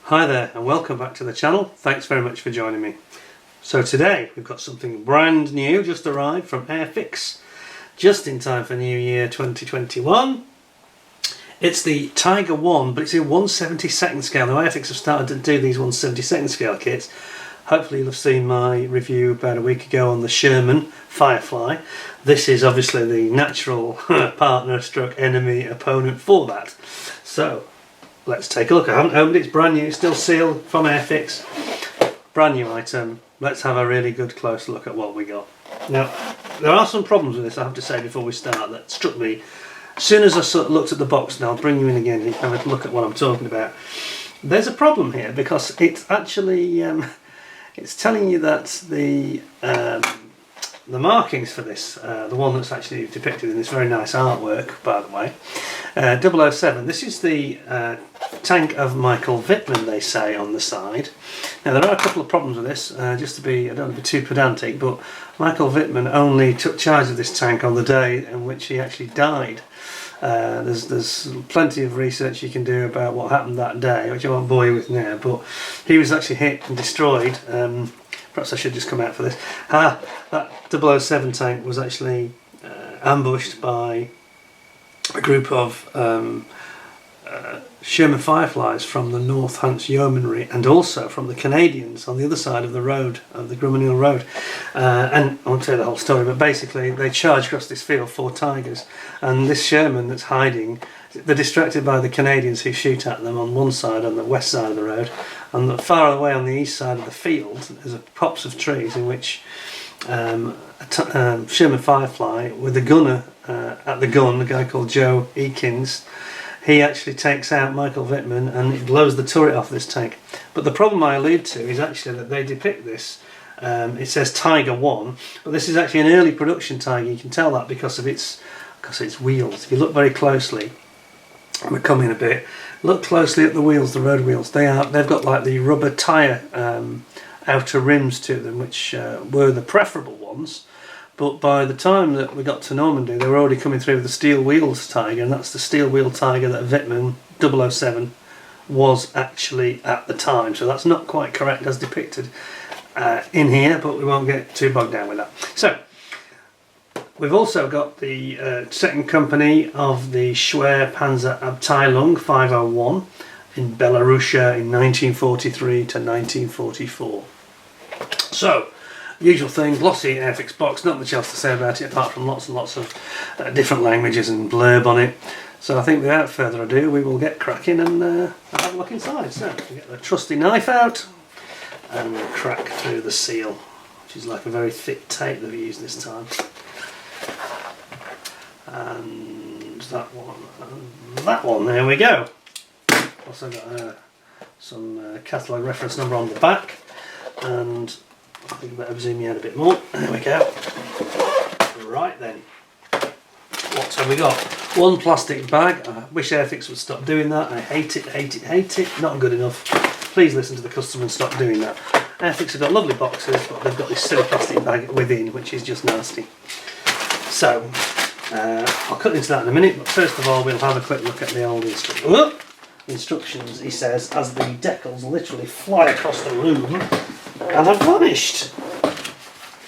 Hi there and welcome back to the channel. Thanks very much for joining me. So today we've got something brand new just arrived from Airfix, just in time for New Year 2021. It's the Tiger 1, but it's in 1/72nd scale. Now Airfix have started to do these 1/72nd scale kits. Hopefully you'll have seen my review about a week ago on the Sherman Firefly. This is obviously the natural partner stroke enemy opponent for that. So let's take a look. I haven't opened it, it's brand new, still sealed from Airfix. Brand new item. Let's have a really good close look at what we got. Now, there are some problems with this, I have to say, before we start, that struck me. As soon as I sort of looked at the box, and I'll bring you in again and you can have a look at what I'm talking about. There's a problem here because it's actually, it's telling you that the markings for this, the one that's actually depicted in this very nice artwork, by the way, 007, this is the tank of Michael Wittmann, they say on the side. Now there are a couple of problems with this, just to be, I don't want to be too pedantic, but Michael Wittmann only took charge of this tank on the day in which he actually died. There's plenty of research you can do about what happened that day, which I won't bore you with now, but he was actually hit and destroyed. Perhaps I should just come out for this. That 007 tank was actually ambushed by a group of Sherman Fireflies from the North Hants Yeomanry and also from the Canadians on the other side of the road, of the Grummanhill Road. And I won't tell you the whole story, but basically they charge across this field 4 Tigers, and this Sherman that's hiding, they're distracted by the Canadians who shoot at them on one side, on the west side of the road, and far away on the east side of the field there's a copse of trees in which Sherman Firefly with the gunner at the gun, a guy called Joe Eakins, he actually takes out Michael Wittmann and it blows the turret off this tank. But the problem I allude to is actually that they depict this, it says Tiger 1, but this is actually an early production Tiger. You can tell that because of its wheels. If you look very closely, I'm going to come in a bit, look closely at the wheels, the road wheels. They've got like the rubber tyre outer rims to them, which were the preferable ones. But by the time that we got to Normandy, they were already coming through with the steel wheels Tiger, and that's the steel wheel Tiger that Wittmann 007 was actually at the time. So that's not quite correct as depicted in here, but we won't get too bogged down with that. So we've also got the second company of the Schwer Panzer Abteilung 501 in Belarusia in 1943 to 1944. So, usual thing, glossy Airfix box, not much else to say about it apart from lots and lots of different languages and blurb on it. So I think without further ado we will get cracking and have a look inside. So we get the trusty knife out and we'll crack through the seal, which is like a very thick tape that we used this time. And that one, and that one, there we go. Also got some catalogue reference number on the back, and I think I better zoom you out a bit more. There we go. Right then, what have we got? One plastic bag. I wish Airfix would stop doing that. I hate it, hate it, hate it. Not good enough. Please listen to the customer and stop doing that. Airfix have got lovely boxes, but they've got this silly plastic bag within, which is just nasty. So, I'll cut into that in a minute, but first of all we'll have a quick look at the old instructions, he says, as the decals literally fly across the room and have vanished.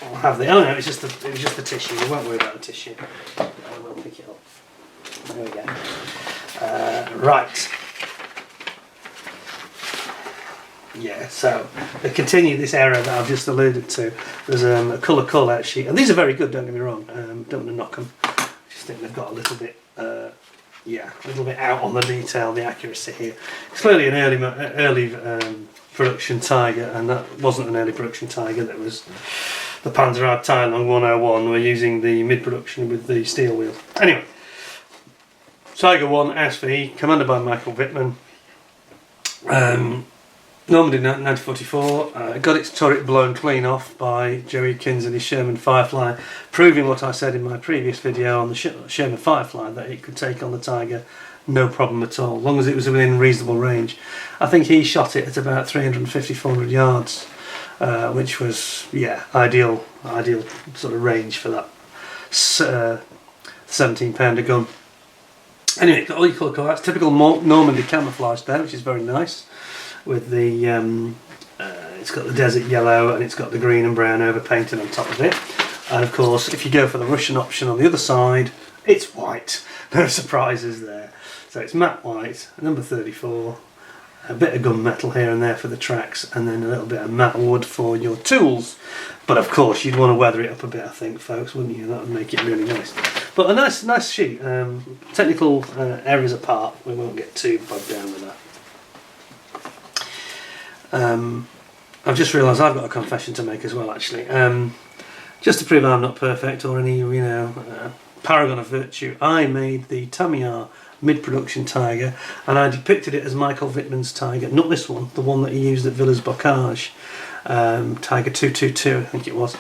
I'll have the, oh no, it was just the tissue. We won't worry about the tissue. We'll pick it up. There we go. Right. Yeah, so they continue this error that I've just alluded to. There's a colour call-out sheet, and these are very good, don't get me wrong. Don't want to knock them. I just think they've got a little bit, yeah, a little bit out on the detail, the accuracy here. It's clearly an early production Tiger, and that wasn't an early production Tiger. That was the Panzer Abteilung 101. We're using the mid-production with the steel wheel. Anyway, Tiger 1 SV, commanded by Michael Wittmann. Normandy 1944, got its turret blown clean off by Joe Eakins and his Sherman Firefly, proving what I said in my previous video on the Sherman Firefly, that it could take on the Tiger no problem at all, as long as it was within reasonable range. I think he shot it at about 350-400 yards, which was, yeah, ideal sort of range for that 17-pounder gun. Anyway, got all your colour call-outs, typical Normandy camouflage there, which is very nice. with the it's got the desert yellow and it's got the green and brown overpainted on top of it. And of course, if you go for the Russian option on the other side, it's white. No surprises there. So it's matte white, number 34, a bit of gunmetal here and there for the tracks, and then a little bit of matte wood for your tools. But of course, you'd want to weather it up a bit, I think, folks, wouldn't you? That would make it really nice. But a nice sheet. Technical errors apart, we won't get too bogged down with that. I've just realised I've got a confession to make as well, actually. Just to prove I'm not perfect or any, paragon of virtue, I made the Tamiya mid-production Tiger, and I depicted it as Michael Wittmann's Tiger, not this one, the one that he used at Villas Bocage, Tiger 222 I think it was,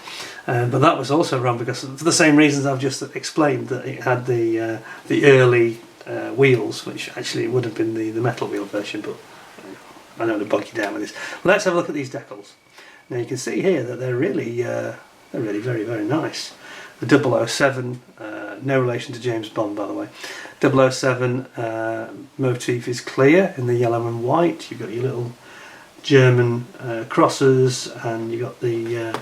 but that was also wrong because for the same reasons I've just explained, that it had the early wheels, which actually would have been the metal wheel version, but I don't want to bog you down with this. Let's have a look at these decals. Now you can see here that they're really very, very nice. The 007, no relation to James Bond by the way, 007 motif is clear in the yellow and white. You've got your little German crosses, and you've got the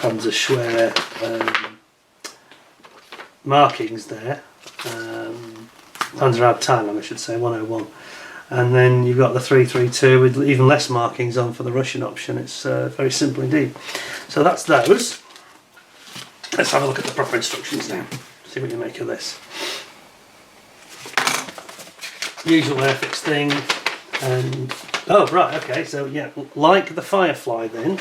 Panzerschwer markings there, Panzerabteilung I should say, 101. And then you've got the 332 with even less markings on for the Russian option. It's very simple indeed. So that's those. Let's have a look at the proper instructions now. See what you make of this. Usual Airfix thing. And oh right, okay. So yeah, like the Firefly, then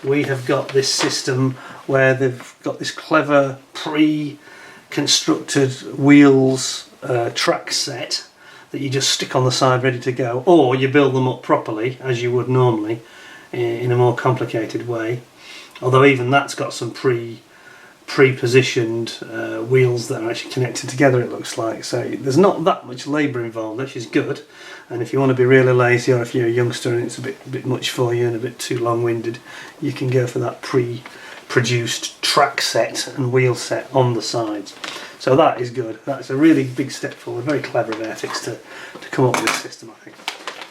we have got this system where they've got this clever pre-constructed wheels track set that you just stick on the side ready to go, or you build them up properly as you would normally in a more complicated way, although even that's got some pre-positioned wheels that are actually connected together, it looks like. So there's not that much labour involved, which is good. And if you want to be really lazy, or if you're a youngster and it's a bit much for you and a bit too long-winded, you can go for that pre-produced track set and wheel set on the sides. So that is good. That's a really big step forward. Very clever of Airfix to come up with this system, I think.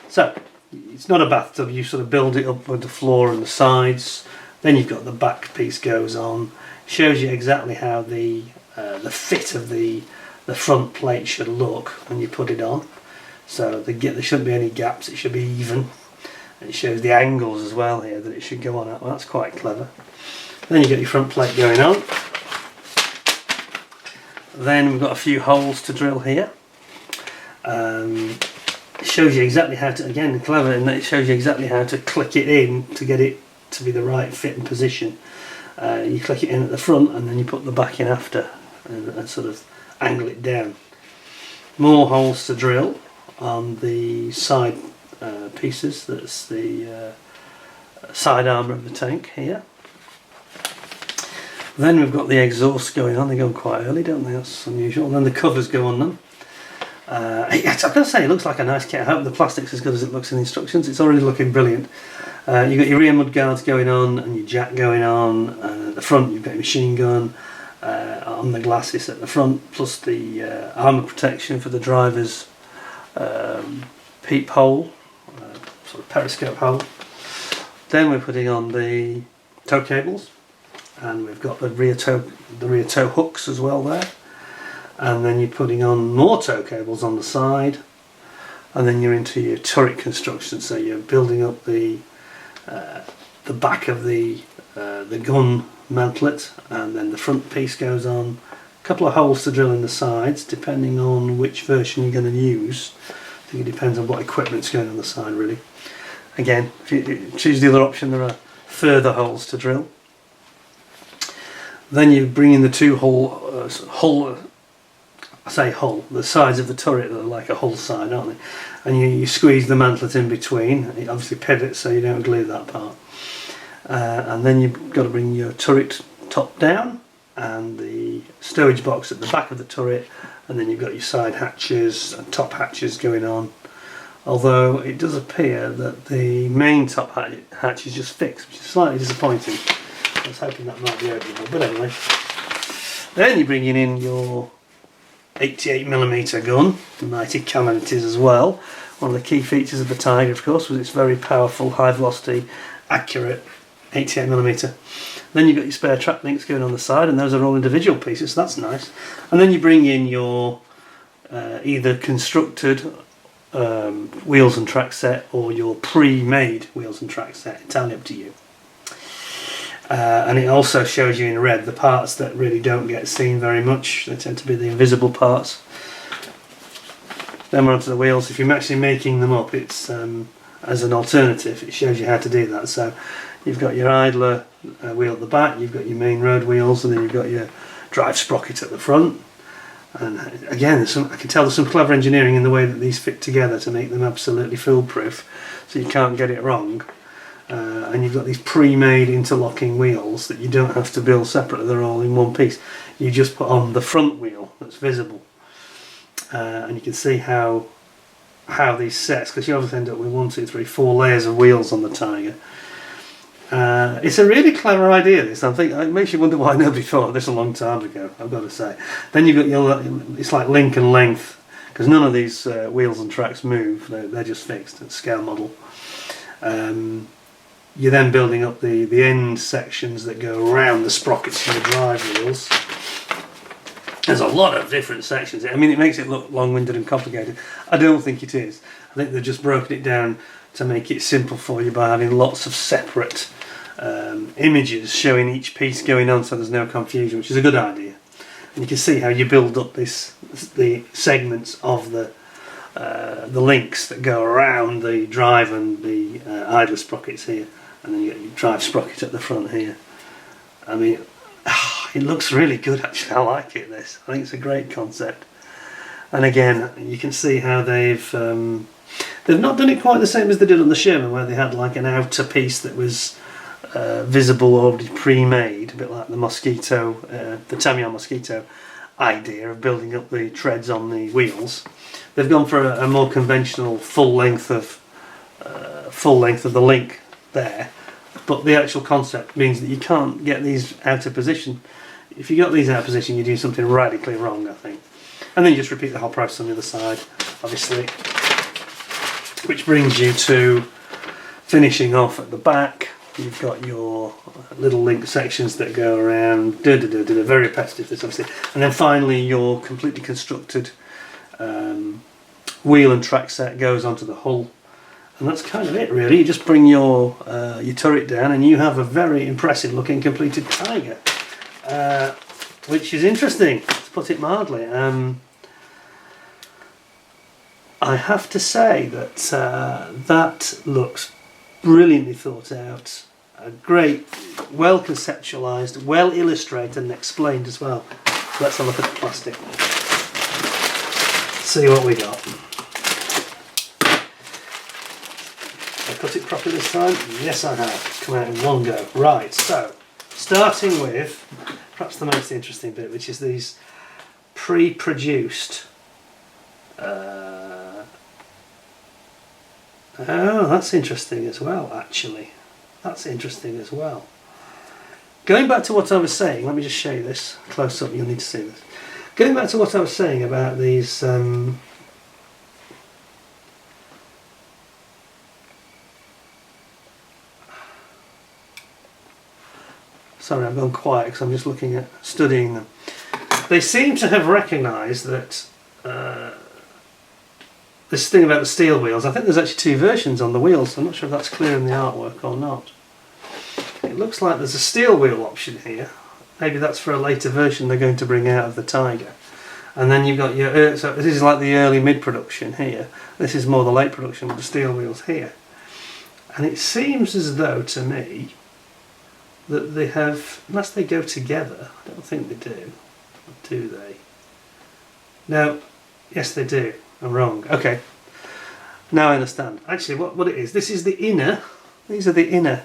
So it's not a bathtub. You sort of build it up with the floor and the sides. Then you've got the back piece goes on. Shows you exactly how the fit of the front plate should look when you put it on. So there shouldn't be any gaps. It should be even. And it shows the angles as well here that it should go on at. Well, that's quite clever. Then you get your front plate going on. Then we've got a few holes to drill here. It shows you exactly how to, again clever in that it shows you exactly how to click it in to get it to be the right fit and position. You click it in at the front and then you put the back in after and sort of angle it down. More holes to drill on the side pieces. That's the side armour of the tank here. Then we've got the exhaust going on. They go on quite early, don't they? That's unusual. And then the covers go on them. I've got to say, it looks like a nice kit. I hope the plastic's as good as it looks in the instructions. It's already looking brilliant. You've got your rear mud guards going on and your jack going on. At the front you've got your machine gun on the glasses at the front, plus the armour protection for the driver's peep hole, sort of periscope hole. Then we're putting on the tow cables, and we've got the rear tow hooks as well there. And then you're putting on more tow cables on the side, and then you're into your turret construction. So you're building up the back of the gun mantlet, and then the front piece goes on. A couple of holes to drill in the sides, depending on which version you're going to use. I think it depends on what equipment's going on the side, really. Again, if you choose the other option, there are further holes to drill. Then you bring in the two the sides of the turret that are like a hull side, aren't they? And you squeeze the mantlet in between. It obviously pivots so you don't glue that part. And then you've got to bring your turret top down and the stowage box at the back of the turret, and then you've got your side hatches and top hatches going on. Although it does appear that the main top hatch is just fixed, which is slightly disappointing. I was hoping that might be openable, but anyway. Then you're bringing in your 88mm gun, the mighty cannon it is as well, One of the key features of the Tiger, of course, was its very powerful, high velocity, accurate 88mm. Then you've got your spare track links going on the side, and those are all individual pieces, so that's nice. And then you bring in your either constructed wheels and track set or your pre-made wheels and track set, entirely up to you. And it also shows you in red the parts that really don't get seen very much. They tend to be the invisible parts. Then we're onto the wheels. If you're actually making them up, it's as an alternative, it shows you how to do that. So you've got your idler wheel at the back, you've got your main road wheels, and then you've got your drive sprocket at the front. And again, I can tell there's some clever engineering in the way that these fit together to make them absolutely foolproof, so you can't get it wrong. And you've got these pre-made interlocking wheels that you don't have to build separately, they're all in one piece. You just put on the front wheel that's visible. And you can see how these sets, because you obviously end up with 1, 2, 3, 4 layers of wheels on the Tiger. It's a really clever idea, this. I think it makes you wonder why nobody thought of this a long time ago, I've got to say. Then you've got your, it's like link and length, because none of these wheels and tracks move, they're just fixed, it's scale model. You're then building up the end sections that go around the sprockets and the drive wheels. There's a lot of different sections. I mean, it makes it look long-winded and complicated. I don't think it is. I think they've just broken it down to make it simple for you by having lots of separate images showing each piece going on, so there's no confusion, which is a good idea. And you can see how you build up the segments of the links that go around the drive and the idler sprockets here, and then you get your drive sprocket at the front here. I mean, it looks really good actually. I like it. This, I think it's a great concept. And again, you can see how they've not done it quite the same as they did on the Sherman, where they had like an outer piece that was visible, already pre-made, a bit like the Mosquito, the Tamiya Mosquito idea of building up the treads on the wheels. They've gone for a more conventional full length of the link there, but the actual concept means that you can't get these out of position. If you got these out of position, you do something radically wrong, I think. And then you just repeat the whole process on the other side, obviously, which brings you to finishing off at the back. You've got your little link sections that go around, very repetitive this obviously, and then finally your completely constructed wheel and track set goes onto the hull, and that's kind of it really. You just bring your turret down and you have a very impressive looking completed Tiger, which is interesting, to put it mildly. I have to say that that looks brilliantly thought out, great, well conceptualised, well illustrated and explained as well. So let's have a look at the plastic. See what we got. I cut it properly this time? Yes I have. Come out in one go. Right, so starting with perhaps the most interesting bit, which is these pre-produced oh, that's interesting as well, actually. That's interesting as well. Going back to what I was saying, let me just show you this close up, you'll need to see this. Going back to what I was saying about these sorry, I've gone quiet because I'm just looking at studying them. They seem to have recognised that this thing about the steel wheels, I think there's actually two versions on the wheels, so I'm not sure if that's clear in the artwork or not. It looks like there's a steel wheel option here. Maybe that's for a later version they're going to bring out of the Tiger. And then you've got your, so this is like the early mid-production here. This is more the late production with the steel wheels here. And it seems as though, to me, that they have, unless they go together, I don't think they do. Do they? No, yes they do. I'm wrong. Okay. Now I understand. Actually, what it is, this is the inner, these are the inner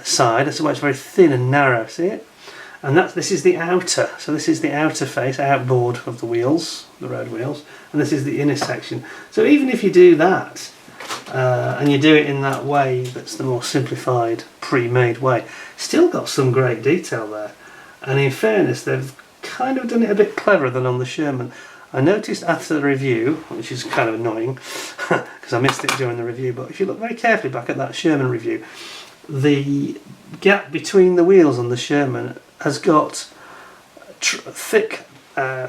side, that's why it's very thin and narrow, see it? And this is the outer, so this is the outer face, outboard of the wheels, the road wheels, and this is the inner section. So even if you do that, and you do it in that way, that's the more simplified, pre-made way, still got some great detail there. And in fairness, they've kind of done it a bit cleverer than on the Sherman. I noticed after the review, which is kind of annoying because I missed it during the review, but if you look very carefully back at that Sherman review, the gap between the wheels on the Sherman has got thick,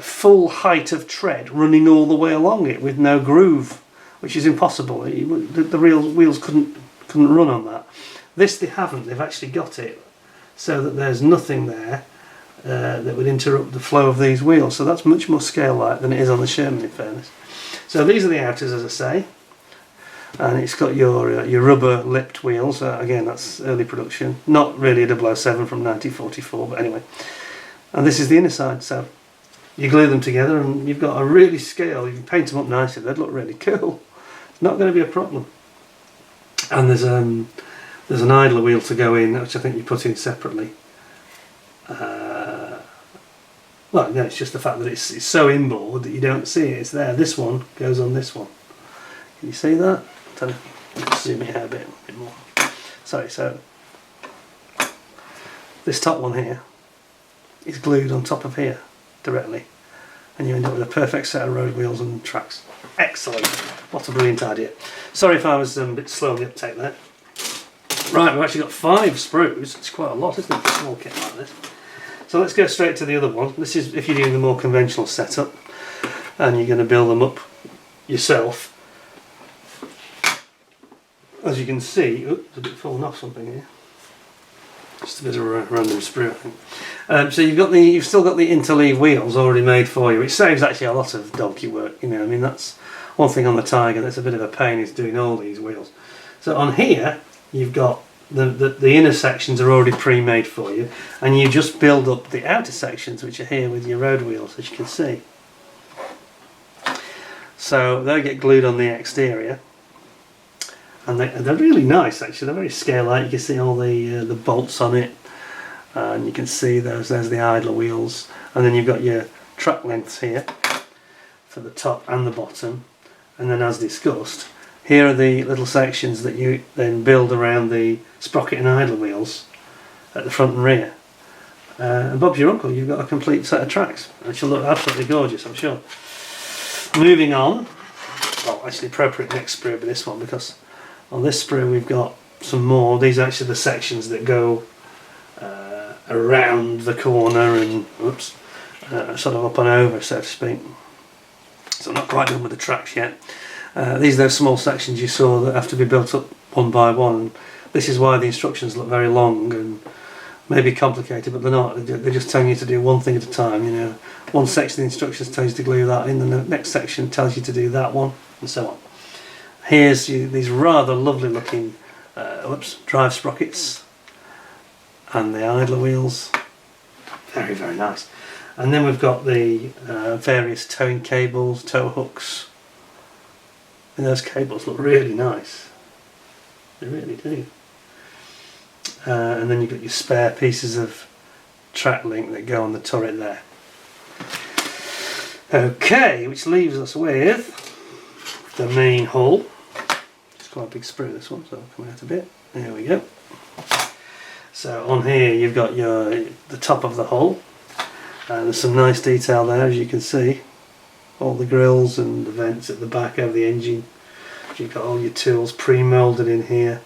full height of tread running all the way along it with no groove, which is impossible. The real wheels couldn't run on that. This they haven't. They've actually got it so that there's nothing there that would interrupt the flow of these wheels. So that's much more scale-like than it is on the Sherman, in fairness. So these are the outers, as I say, and it's got your rubber-lipped wheels. Again, that's early production. Not really a 007 from 1944, but anyway. And this is the inner side. So you glue them together, and you've got a really scale. You can paint them up nicely. They'd look really cool. It's not going to be a problem. And there's an idler wheel to go in, which I think you put in separately. Well, no, it's just the fact that it's so inboard that you don't see it. It's there. This one goes on this one. Can you see that? Let's zoom it out a bit more. Sorry, so this top one here is glued on top of here directly, and you end up with a perfect set of road wheels and tracks. Excellent. What a brilliant idea. Sorry if I was a bit slow on the uptake there. Right, we've actually got 5 sprues. It's quite a lot, isn't it, for a small kit like this? So let's go straight to the other one. This is if you're doing the more conventional setup and you're going to build them up yourself. As you can see, oops, there's a bit falling off something here. Just a bit of a random sprue, I think. So you've still got the interleave wheels already made for you, which saves actually a lot of donkey work. You know, I mean, that's one thing on the Tiger that's a bit of a pain, is doing all these wheels. So on here, you've got the inner sections are already pre-made for you, and you just build up the outer sections, which are here with your road wheels, as you can see. So they get glued on the exterior, and they're really nice actually. They're very scale-like. You can see all the bolts on it, and you can see there's the idler wheels, and then you've got your track lengths here for the top and the bottom, and then as discussed, here are the little sections that you then build around the sprocket and idler wheels at the front and rear. And Bob's your uncle, you've got a complete set of tracks, which will look absolutely gorgeous, I'm sure. Moving on, well, actually appropriate next sprue be this one, because on this sprue we've got some more. These are actually the sections that go around the corner and sort of up and over, so to speak. So I'm not quite done with the tracks yet. These are those small sections you saw that have to be built up one by one. This is why the instructions look very long and maybe complicated, but they're not. They're just telling you to do one thing at a time. You know, one section of the instructions tells you to glue that in, and the next section tells you to do that one, and so on. Here's these rather lovely looking drive sprockets and the idler wheels. Very, very nice. And then we've got the various towing cables, tow hooks. And those cables look really nice. They really do. And then you've got your spare pieces of track link that go on the turret there. Okay, which leaves us with the main hull. It's quite a big sprue, this one, so I'll come out a bit. There we go. So on here you've got the top of the hull. There's some nice detail there, as you can see. All the grills and the vents at the back of the engine. You've got all your tools pre-moulded in here,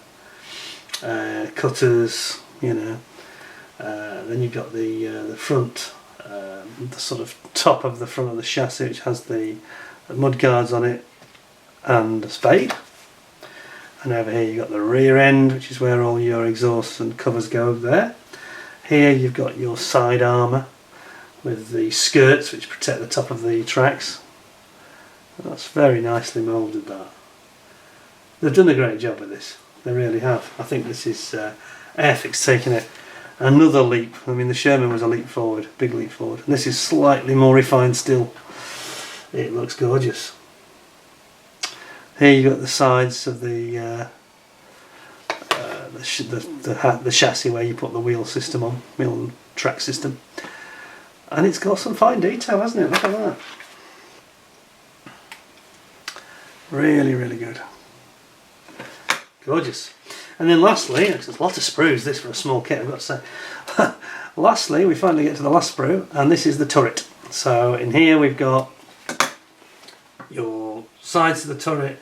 cutters, you know. Then you've got the front, the sort of top of the front of the chassis, which has the mud guards on it and a spade. And over here you've got the rear end, which is where all your exhausts and covers go there. Here you've got your side armour with the skirts which protect the top of the tracks. That's very nicely moulded, that. They've done a great job with this, they really have. I think this is Airfix taking it another leap. I mean, the Sherman was a leap forward, big leap forward, and this is slightly more refined still. It looks gorgeous. Here you've got the sides of the chassis where you put the wheel system on, wheel and track system. And it's got some fine detail, hasn't it? Look at that. Really, really good. Gorgeous. And then lastly, there's a lot of sprues this for a small kit, I've got to say. Lastly, we finally get to the last sprue, and this is the turret. So in here we've got sides of the turret,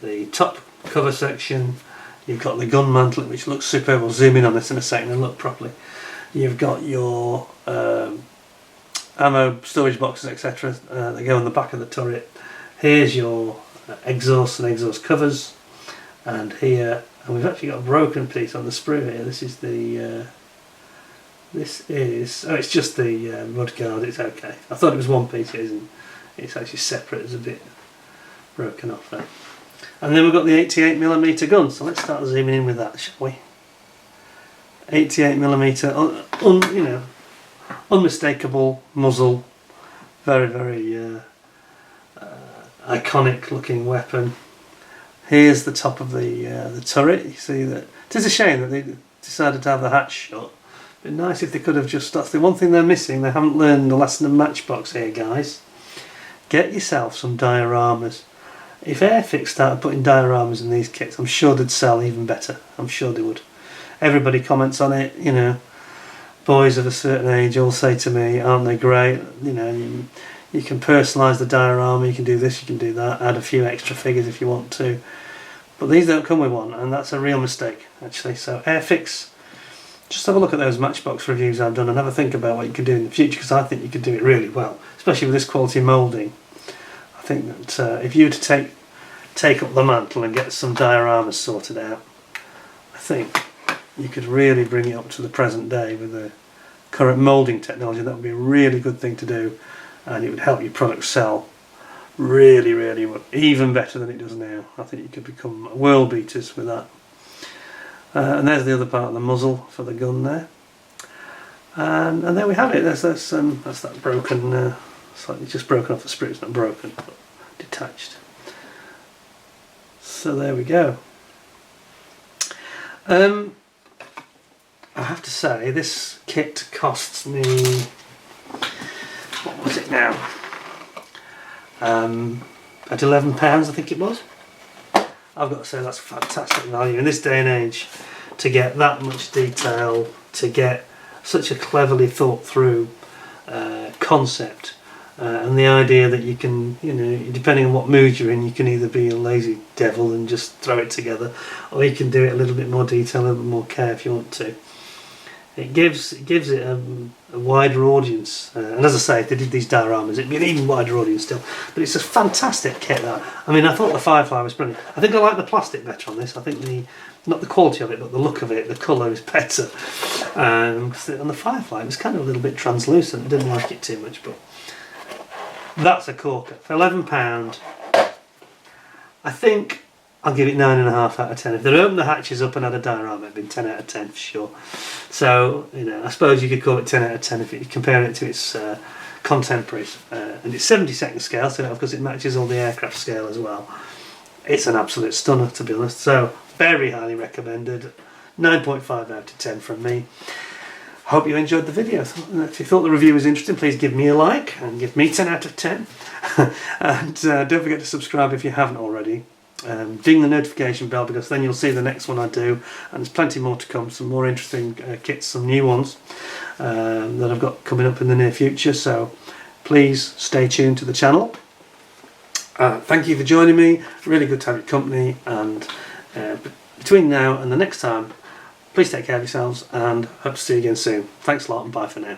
the top cover section, you've got the gun mantle which looks superb. We'll zoom in on this in a second and look properly. You've got your ammo storage boxes, etc. That go on the back of the turret. Here's your exhaust and exhaust covers, and here, and we've actually got a broken piece on the sprue here. This is the it's just the mud guard. It's okay. I thought it was one piece, it isn't. It's actually separate. It's a bit broken off there. And then we've got the 88mm gun, so let's start zooming in with that, shall we? 88mm, you know, unmistakable muzzle, very, very iconic looking weapon. Here's the top of the turret. You see that it is a shame that they decided to have the hatch shut. It'd be nice if they could have just. That's the one thing they're missing. They haven't learned the lesson of Matchbox here, guys. Get yourself some dioramas. If Airfix started putting dioramas in these kits, I'm sure they'd sell even better. I'm sure they would. Everybody comments on it, you know. Boys of a certain age all say to me, aren't they great? You know, you can personalise the diorama, you can do this, you can do that, add a few extra figures if you want to. But these don't come with one, and that's a real mistake, actually. So Airfix, just have a look at those Matchbox reviews I've done and have a think about what you can do in the future, because I think you could do it really well, especially with this quality moulding. I think that if you were to take up the mantle and get some dioramas sorted out, I think you could really bring it up to the present day with the current moulding technology. That would be a really good thing to do, and it would help your product sell really, really well, even better than it does now. I think you could become world beaters with that. And there's the other part of the muzzle for the gun there, and there we have it. That's that broken, slightly just broken off the sprue. It's not broken, but detached. So there we go. I have to say, this kit costs me, what was it now? At £11, I think it was. I've got to say that's fantastic value in this day and age, to get that much detail, to get such a cleverly thought through concept, and the idea that you can, you know, depending on what mood you're in, you can either be a lazy devil and just throw it together, or you can do it a little bit more detail, a little bit more care if you want to. It gives it a wider audience, and as I say, if they did these dioramas, it'd be an even wider audience still. But it's a fantastic kit, that. I mean, I thought the Firefly was brilliant. I think I like the plastic better on this. I think not the quality of it, but the look of it, the colour is better. On the Firefly, it was kind of a little bit translucent. I didn't like it too much, but that's a corker. For £11, I think I'll give it 9.5 out of 10. If they'd opened the hatches up and had a diorama, it'd been 10 out of 10 for sure. So, you know, I suppose you could call it 10 out of 10 if you compare it to its contemporaries. And it's 72nd scale, so because it matches all the aircraft scale as well. It's an absolute stunner, to be honest. So, very highly recommended. 9.5 out of 10 from me. Hope you enjoyed the video. If you thought the review was interesting, please give me a like and give me 10 out of 10. And don't forget to subscribe if you haven't already. Ding the notification bell, because then you'll see the next one I do, and there's plenty more to come, some more interesting kits, some new ones that I've got coming up in the near future, so please stay tuned to the channel. Thank you for joining me, really good to have your company, and between now and the next time, please take care of yourselves, and hope to see you again soon. Thanks a lot, and bye for now.